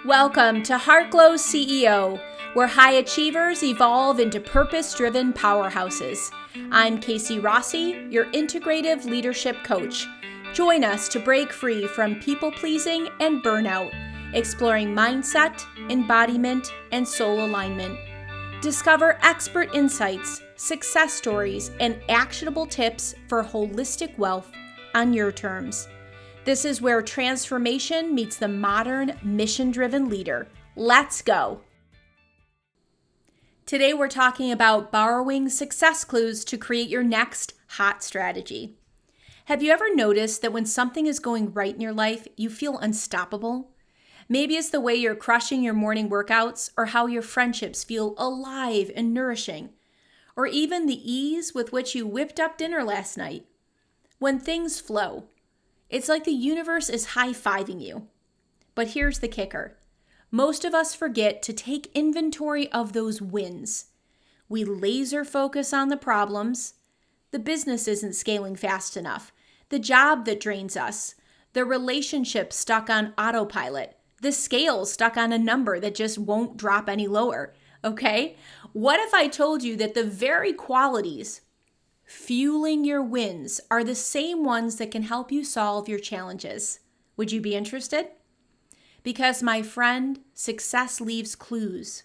Welcome to Heartglow CEO, where high achievers evolve into purpose-driven powerhouses. I'm Casey Rossi, your integrative leadership coach. Join us to break free from people-pleasing and burnout, exploring mindset, embodiment, and soul alignment. Discover expert insights, success stories, and actionable tips for holistic wealth on your terms. This is where transformation meets the modern, mission-driven leader. Let's go. Today we're talking about borrowing success clues to create your next hot strategy. Have you ever noticed that when something is going right in your life, you feel unstoppable? Maybe it's the way you're crushing your morning workouts, or how your friendships feel alive and nourishing, or even the ease with which you whipped up dinner last night. When things flow, it's like the universe is high-fiving you. But here's the kicker. Most of us forget to take inventory of those wins. We laser focus on the problems. The business isn't scaling fast enough. The job that drains us. The relationship stuck on autopilot. The scale stuck on a number that just won't drop any lower. Okay? What if I told you that the very qualities fueling your wins are the same ones that can help you solve your challenges? Would you be interested? Because, my friend, success leaves clues.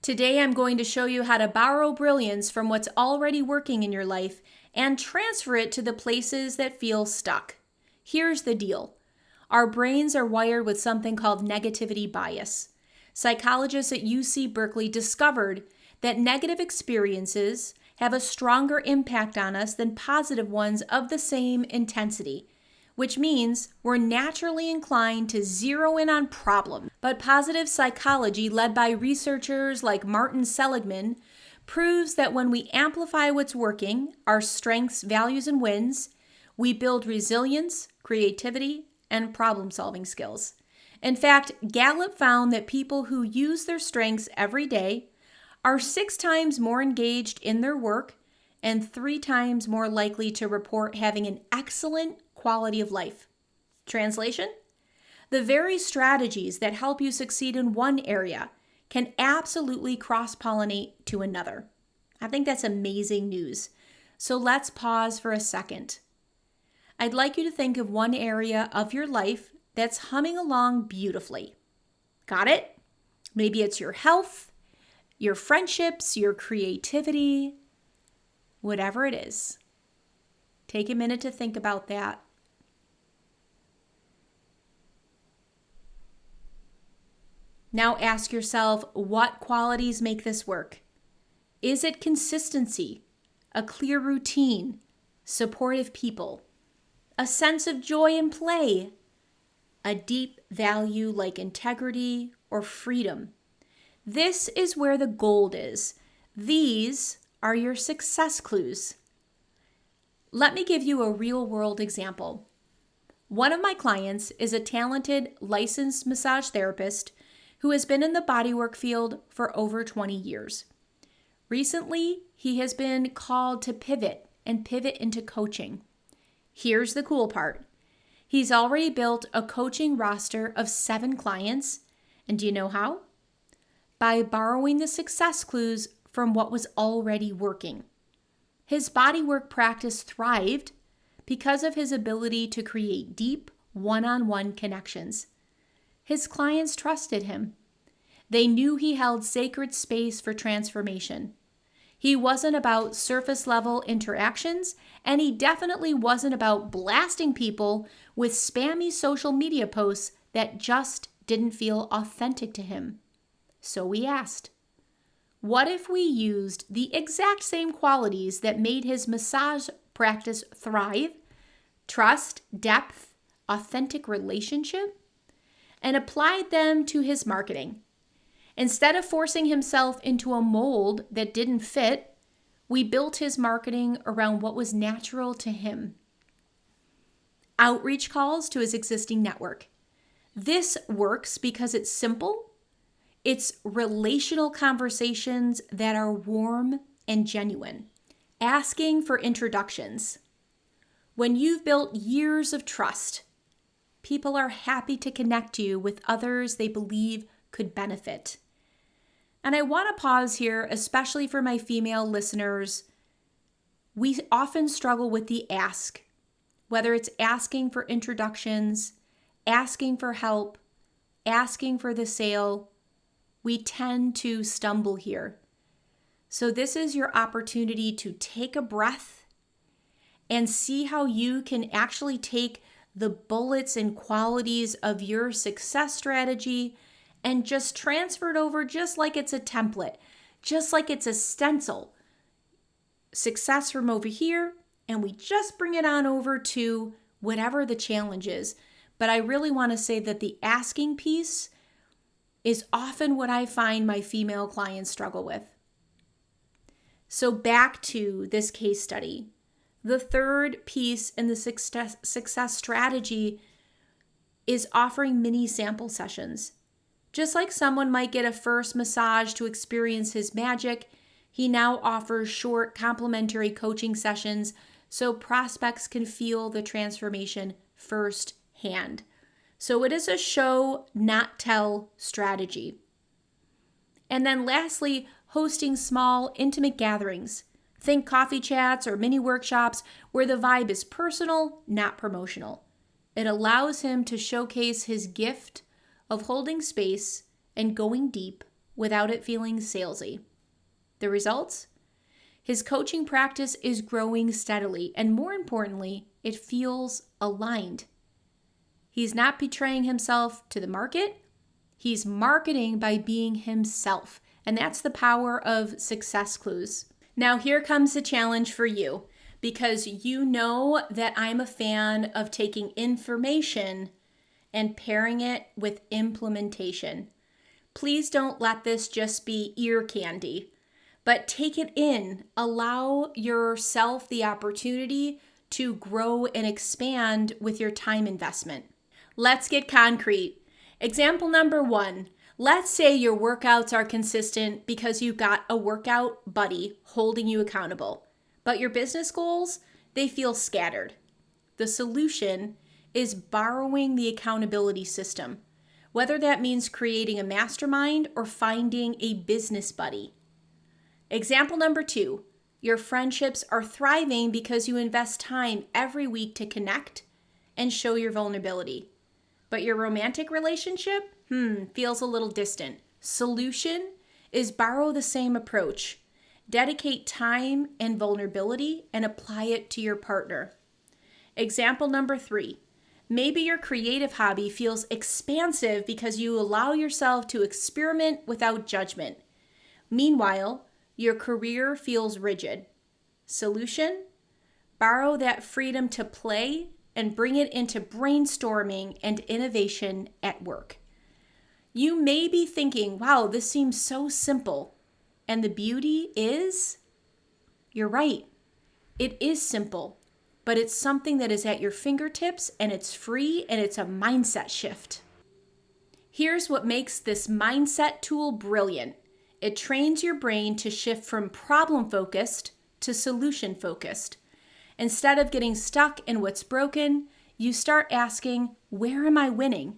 Today I'm going to show you how to borrow brilliance from what's already working in your life and transfer it to the places that feel stuck. Here's the deal. Our brains are wired with something called negativity bias. Psychologists at UC Berkeley discovered that negative experiences have a stronger impact on us than positive ones of the same intensity, which means we're naturally inclined to zero in on problems. But positive psychology, led by researchers like Martin Seligman, proves that when we amplify what's working, our strengths, values, and wins, we build resilience, creativity, and problem-solving skills. In fact, Gallup found that people who use their strengths every day are 6 times more engaged in their work and 3 times more likely to report having an excellent quality of life. Translation? The very strategies that help you succeed in one area can absolutely cross-pollinate to another. I think that's amazing news. So let's pause for a second. I'd like you to think of one area of your life that's humming along beautifully. Got it? Maybe it's your health, your friendships, your creativity, whatever it is. Take a minute to think about that. Now ask yourself, what qualities make this work? Is it consistency, a clear routine, supportive people, a sense of joy and play, a deep value like integrity or freedom? This is where the gold is. These are your success clues. Let me give you a real-world example. One of my clients is a talented licensed massage therapist who has been in the bodywork field for over 20 years. Recently, he has been called to pivot into coaching. Here's the cool part. He's already built a coaching roster of 7 clients, and do you know how? By borrowing the success clues from what was already working. His bodywork practice thrived because of his ability to create deep, one-on-one connections. His clients trusted him. They knew he held sacred space for transformation. He wasn't about surface-level interactions, and he definitely wasn't about blasting people with spammy social media posts that just didn't feel authentic to him. So we asked, what if we used the exact same qualities that made his massage practice thrive, trust, depth, authentic relationship, and applied them to his marketing? Instead of forcing himself into a mold that didn't fit, we built his marketing around what was natural to him. Outreach calls to his existing network. This works because it's simple. It's relational conversations that are warm and genuine. Asking for introductions. When you've built years of trust, People are happy to connect you with others they believe could benefit. And I want to pause here, especially for my female listeners. We often struggle with the ask, whether it's asking for introductions, asking for help, asking for the sale. We tend to stumble here. So this is your opportunity to take a breath and see how you can actually take the bullets and qualities of your success strategy and just transfer it over just like it's a template, just like it's a stencil. Success from over here, and we just bring it on over to whatever the challenge is. But I really want to say that the asking piece is often what I find my female clients struggle with. So back to this case study. The third piece in the success strategy is offering mini sample sessions. Just like someone might get a first massage to experience his magic, he now offers short complimentary coaching sessions so prospects can feel the transformation firsthand. So it is a show, not tell strategy. And then lastly, hosting small, intimate gatherings. Think coffee chats or mini workshops where the vibe is personal, not promotional. It allows him to showcase his gift of holding space and going deep without it feeling salesy. The results? His coaching practice is growing steadily, and more importantly, it feels aligned. He's not betraying himself to the market. He's marketing by being himself, and that's the power of success clues. Now, here comes the challenge for you, because you know that I'm a fan of taking information and pairing it with implementation. Please don't let this just be ear candy, but take it in. Allow yourself the opportunity to grow and expand with your time investment. Let's get concrete. Example number 1. Let's say your workouts are consistent because you've got a workout buddy holding you accountable, but your business goals, they feel scattered. The solution is borrowing the accountability system, whether that means creating a mastermind or finding a business buddy. Example number 2, your friendships are thriving because you invest time every week to connect and show your vulnerability. But your romantic relationship, feels a little distant. Solution is borrow the same approach. Dedicate time and vulnerability and apply it to your partner. Example number 3, maybe your creative hobby feels expansive because you allow yourself to experiment without judgment. Meanwhile, your career feels rigid. Solution, borrow that freedom to play and bring it into brainstorming and innovation at work. You may be thinking, wow, this seems so simple. And the beauty is, you're right. It is simple, but it's something that is at your fingertips and it's free and it's a mindset shift. Here's what makes this mindset tool brilliant. It trains your brain to shift from problem-focused to solution-focused. Instead of getting stuck in what's broken, you start asking, where am I winning?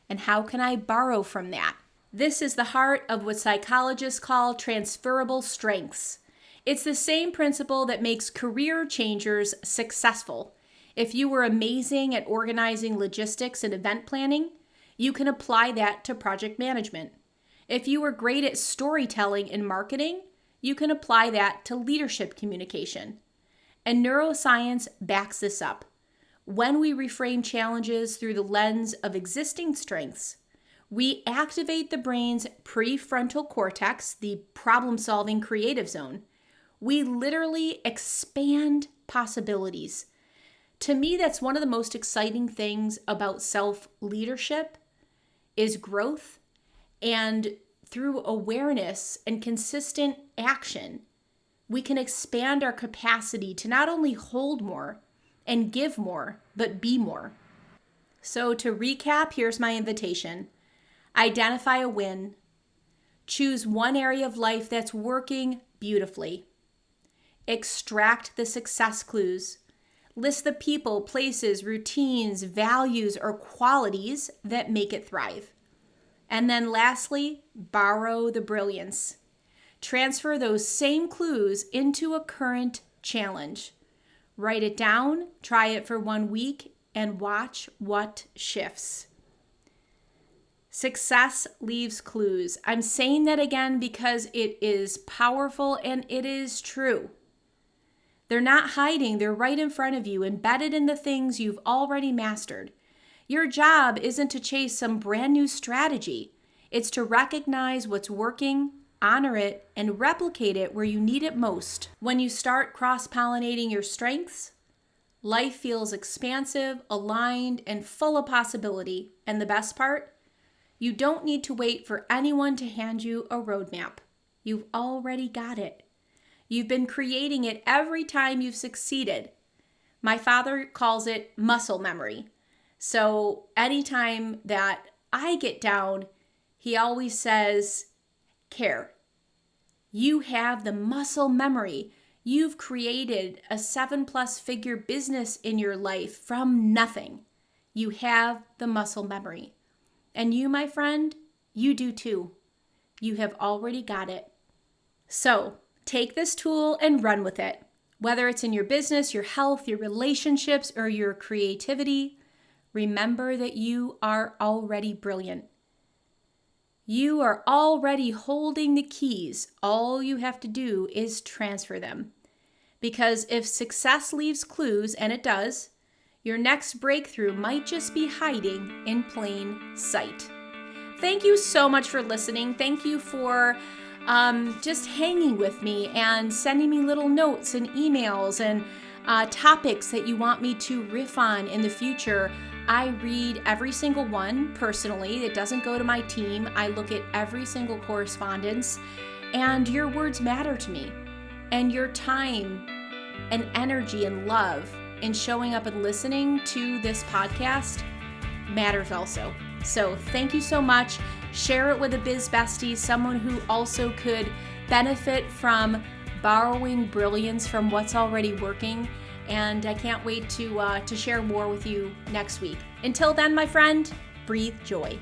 And how can I borrow from that? This is the heart of what psychologists call transferable strengths. It's the same principle that makes career changers successful. If you were amazing at organizing logistics and event planning, you can apply that to project management. If you were great at storytelling and marketing, you can apply that to leadership communication. And neuroscience backs this up. When we reframe challenges through the lens of existing strengths, we activate the brain's prefrontal cortex, the problem-solving creative zone. We literally expand possibilities. To me, that's one of the most exciting things about self-leadership is growth. And through awareness and consistent action, we can expand our capacity to not only hold more and give more, but be more. So to recap, here's my invitation. Identify a win. Choose one area of life that's working beautifully. Extract the success clues. List the people, places, routines, values, or qualities that make it thrive. And then lastly, borrow the brilliance. Transfer those same clues into a current challenge. Write it down, try it for 1 week, and watch what shifts. Success leaves clues. I'm saying that again because it is powerful and it is true. They're not hiding, they're right in front of you, embedded in the things you've already mastered. Your job isn't to chase some brand new strategy. It's to recognize what's working, honor it, and replicate it where you need it most. When you start cross-pollinating your strengths, life feels expansive, aligned, and full of possibility. And the best part? You don't need to wait for anyone to hand you a roadmap. You've already got it. You've been creating it every time you've succeeded. My father calls it muscle memory. So anytime that I get down, he always says, care. You have the muscle memory. You've created a 7+ figure business in your life from nothing. You have the muscle memory. And you, my friend, you do too. You have already got it. So take this tool and run with it. Whether it's in your business, your health, your relationships, or your creativity, remember that you are already brilliant. You are already holding the keys. All you have to do is transfer them. Because if success leaves clues, and it does, your next breakthrough might just be hiding in plain sight. Thank you so much for listening. Thank you for just hanging with me and sending me little notes and emails and topics that you want me to riff on in the future. I read every single one personally. It doesn't go to my team. I look at every single correspondence, and your words matter to me. And your time and energy and love in showing up and listening to this podcast matters also. So thank you so much. Share it with a biz bestie, someone who also could benefit from borrowing brilliance from what's already working. And I can't wait to share more with you next week. Until then, my friend, breathe joy.